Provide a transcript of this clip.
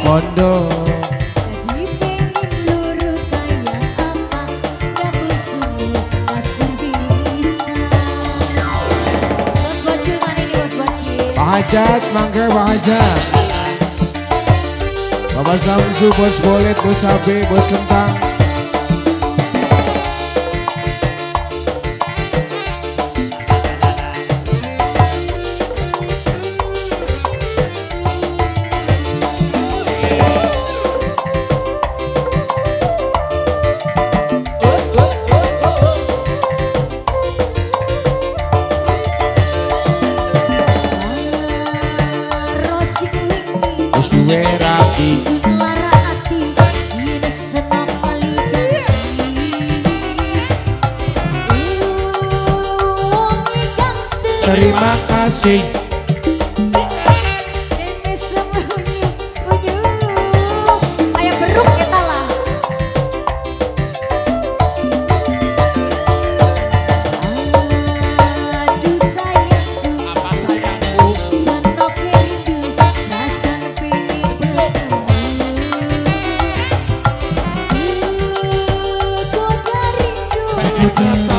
kondo. Jadi pengen luru kayak apa, gak bersemu masih bisa. Bos bocil mana ini bos bocil? Pak Hajat, mangga Pak Hajat. Bapak Samsu, bos Bolet, bos Abe, bos Kentang. Bos duwe rapi. Terima kasih. Kayak beruk kita lah. Aduh sayangku, Apa sayangku? senok rindu, rasa pengen bertemu. Kok rindu.